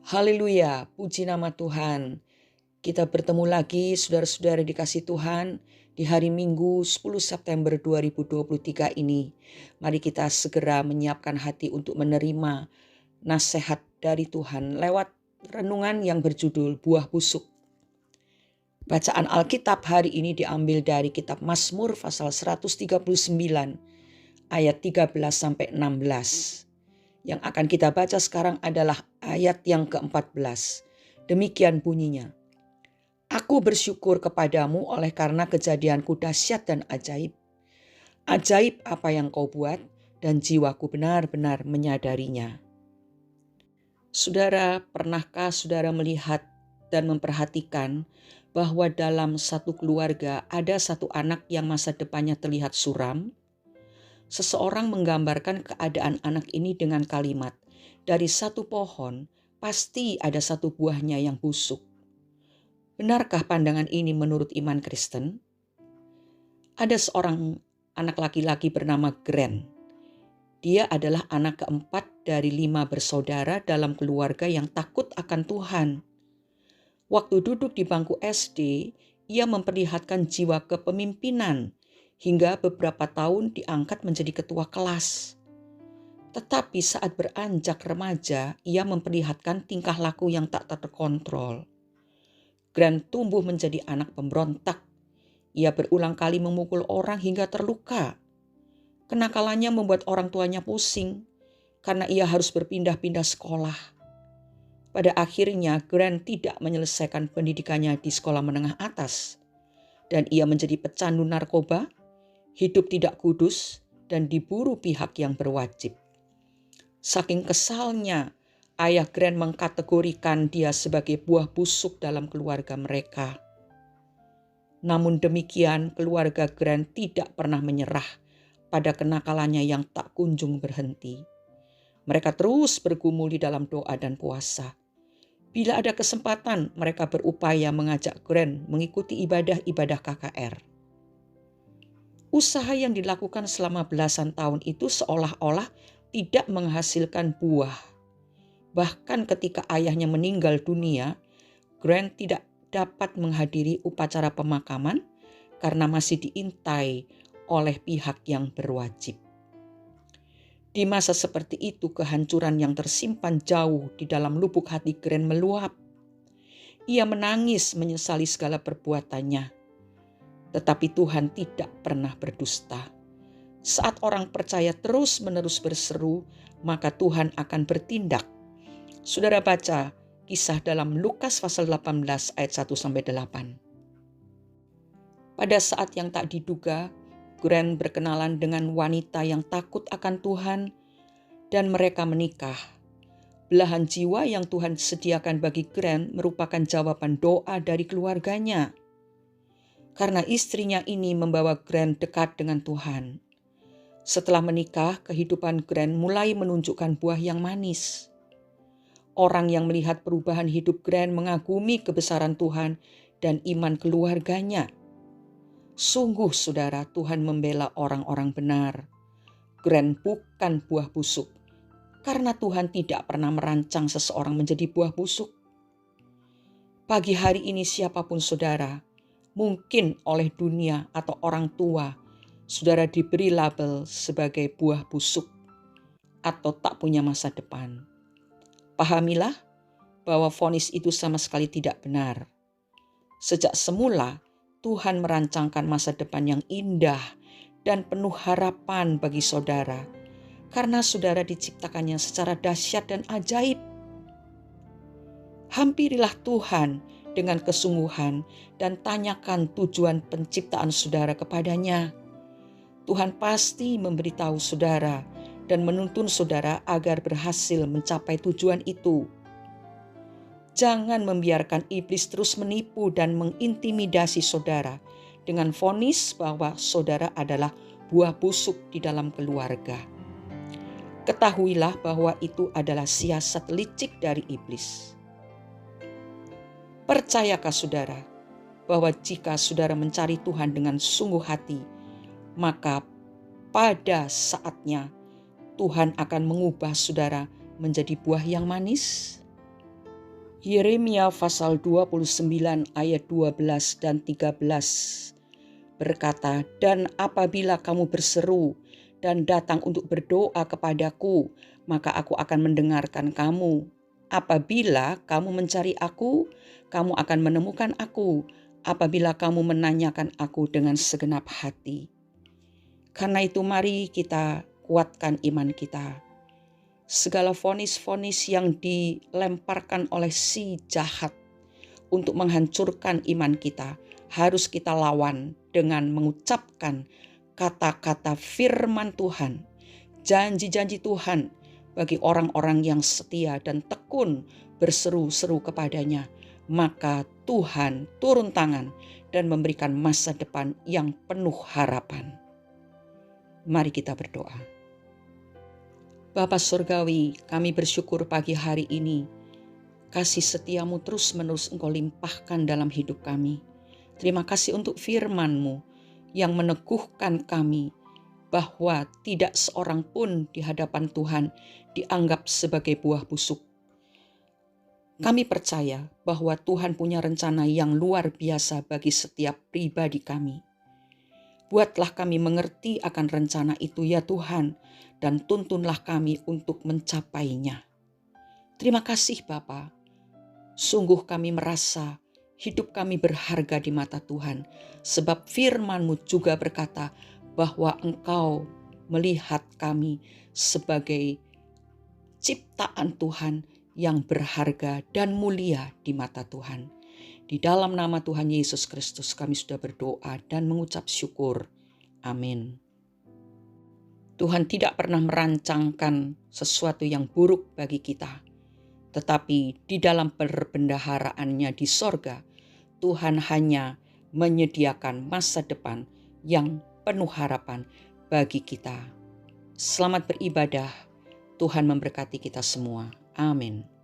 Haleluya, puji nama Tuhan. Kita bertemu lagi saudara-saudara dikasih Tuhan di hari Minggu 10 September 2023 ini. Mari kita segera menyiapkan hati untuk menerima nasihat dari Tuhan lewat renungan yang berjudul Buah Busuk. Bacaan Alkitab hari ini diambil dari kitab Mazmur pasal 139 ayat 13 sampai 16. Yang akan kita baca sekarang adalah ayat yang ke-14. Demikian bunyinya. Aku bersyukur kepadamu oleh karena kejadianku dahsyat dan ajaib. Ajaib apa yang kau buat dan jiwaku benar-benar menyadarinya. Saudara, pernahkah saudara melihat dan memperhatikan bahwa dalam satu keluarga ada satu anak yang masa depannya terlihat suram? Seseorang menggambarkan keadaan anak ini dengan kalimat, dari satu pohon pasti ada satu buahnya yang busuk. Benarkah pandangan ini menurut iman Kristen? Ada seorang anak laki-laki bernama Grant. Dia adalah anak keempat dari 5 bersaudara dalam keluarga yang takut akan Tuhan. Waktu duduk di bangku SD, ia memperlihatkan jiwa kepemimpinan hingga beberapa tahun diangkat menjadi ketua kelas. Tetapi saat beranjak remaja, ia memperlihatkan tingkah laku yang tak terkontrol. Grant tumbuh menjadi anak pemberontak. Ia berulang kali memukul orang hingga terluka. Kenakalannya membuat orang tuanya pusing karena ia harus berpindah-pindah sekolah. Pada akhirnya Grant tidak menyelesaikan pendidikannya di sekolah menengah atas. Dan ia menjadi pecandu narkoba, hidup tidak kudus, dan diburu pihak yang berwajib. Saking kesalnya, ayah Grant mengkategorikan dia sebagai buah busuk dalam keluarga mereka. Namun demikian, keluarga Grant tidak pernah menyerah pada kenakalannya yang tak kunjung berhenti. Mereka terus bergumul di dalam doa dan puasa. Bila ada kesempatan, mereka berupaya mengajak Grant mengikuti ibadah-ibadah KKR. Usaha yang dilakukan selama belasan tahun itu seolah-olah tidak menghasilkan buah. Bahkan ketika ayahnya meninggal dunia, Grant tidak dapat menghadiri upacara pemakaman karena masih diintai oleh pihak yang berwajib. Di masa seperti itu, kehancuran yang tersimpan jauh di dalam lubuk hati Grant meluap. Ia menangis menyesali segala perbuatannya. Tetapi Tuhan tidak pernah berdusta. Saat orang percaya terus-menerus berseru, maka Tuhan akan bertindak. Saudara baca kisah dalam Lukas pasal 18 ayat 1-8. Pada saat yang tak diduga, Grant berkenalan dengan wanita yang takut akan Tuhan dan mereka menikah. Belahan jiwa yang Tuhan sediakan bagi Grant merupakan jawaban doa dari keluarganya. Karena istrinya ini membawa Grant dekat dengan Tuhan. Setelah menikah, kehidupan Grant mulai menunjukkan buah yang manis. Orang yang melihat perubahan hidup Grant mengagumi kebesaran Tuhan dan iman keluarganya. Sungguh saudara, Tuhan membela orang-orang benar. Grant bukan buah busuk, karena Tuhan tidak pernah merancang seseorang menjadi buah busuk. Pagi hari ini siapapun saudara, mungkin oleh dunia atau orang tua, saudara diberi label sebagai buah busuk atau tak punya masa depan. Pahamilah bahwa vonis itu sama sekali tidak benar. Sejak semula, Tuhan merancangkan masa depan yang indah dan penuh harapan bagi saudara, karena saudara diciptakannya secara dahsyat dan ajaib. Hampirilah Tuhan dengan kesungguhan dan tanyakan tujuan penciptaan saudara kepadanya. Tuhan pasti memberitahu saudara dan menuntun saudara agar berhasil mencapai tujuan itu. Jangan membiarkan iblis terus menipu dan mengintimidasi saudara dengan vonis bahwa saudara adalah buah busuk di dalam keluarga. Ketahuilah bahwa itu adalah siasat licik dari iblis. Percayakah saudara bahwa jika saudara mencari Tuhan dengan sungguh hati, maka pada saatnya Tuhan akan mengubah saudara menjadi buah yang manis? Yeremia pasal 29 ayat 12 dan 13 berkata, "Dan apabila kamu berseru dan datang untuk berdoa kepadaku, maka aku akan mendengarkan kamu. Apabila kamu mencari aku, kamu akan menemukan aku. Apabila kamu menanyakan aku dengan segenap hati." Karena itu mari kita kuatkan iman kita. Segala vonis-vonis yang dilemparkan oleh si jahat untuk menghancurkan iman kita harus kita lawan dengan mengucapkan kata-kata firman Tuhan, janji-janji Tuhan bagi orang-orang yang setia dan tekun berseru-seru kepadanya. Maka Tuhan turun tangan dan memberikan masa depan yang penuh harapan. Mari kita berdoa. Bapa Surgawi, kami bersyukur pagi hari ini. Kasih setiamu terus-menerus Engkau limpahkan dalam hidup kami. Terima kasih untuk firman-Mu yang meneguhkan kami bahwa tidak seorang pun di hadapan Tuhan dianggap sebagai buah busuk. Kami percaya bahwa Tuhan punya rencana yang luar biasa bagi setiap pribadi kami. Buatlah kami mengerti akan rencana itu ya Tuhan, dan tuntunlah kami untuk mencapainya. Terima kasih Bapa. Sungguh kami merasa hidup kami berharga di mata Tuhan, sebab firman-Mu juga berkata bahwa Engkau melihat kami sebagai ciptaan Tuhan yang berharga dan mulia di mata Tuhan. Di dalam nama Tuhan Yesus Kristus kami sudah berdoa dan mengucap syukur. Amin. Tuhan tidak pernah merancangkan sesuatu yang buruk bagi kita. Tetapi di dalam perbendaharaannya di sorga, Tuhan hanya menyediakan masa depan yang penuh harapan bagi kita. Selamat beribadah. Tuhan memberkati kita semua. Amin.